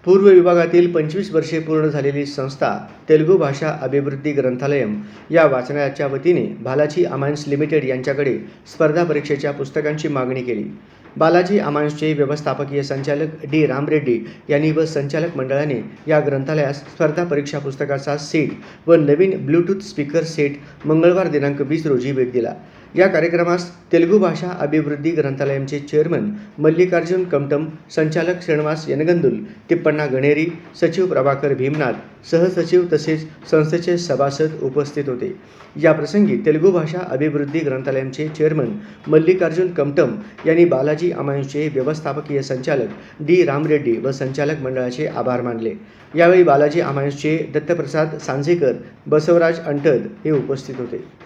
पूर्व विभागातील 25 वर्षे पूर्ण झालेली संस्था तेलुगू भाषा अभिवृद्धी ग्रंथालयम या वाचनालयाच्या वतीने बालाजी अमायन्स लिमिटेड यांच्याकडे स्पर्धा परीक्षेच्या पुस्तकांची मागणी केली. बालाजी अमायन्सचे व्यवस्थापकीय संचालक डी रामरेड्डी यांनी व संचालक मंडळाने या ग्रंथालयास स्पर्धा परीक्षा पुस्तकाचा सेट व नवीन ब्लूटूथ स्पीकर सेट मंगळवार दिनांक 20 रोजी भेट दिला. या कार्यक्रमास तेलुगू भाषा अभिवृद्धी ग्रंथालयाचे चेअरमन मल्लिकार्जुन कमटम, संचालक श्रीनिवास यनगंदुल, तिप्पण्णा गणेरी, सचिव प्रभाकर भीमनाथ, सहसचिव तसेच संस्थेचे सभासद उपस्थित होते. या प्रसंगी तेलुगू भाषा अभिवृद्धी ग्रंथालयाचे चेअरमन मल्लिकार्जुन कमटम यांनी बालाजी अमायन्सचे व्यवस्थापकीय संचालक डी रामरेड्डी व संचालक मंडळाचे आभार मानले. यावेळी बालाजी अमायन्सचे दत्तप्रसाद सांझेकर, बसवराज अंटद हे उपस्थित होते.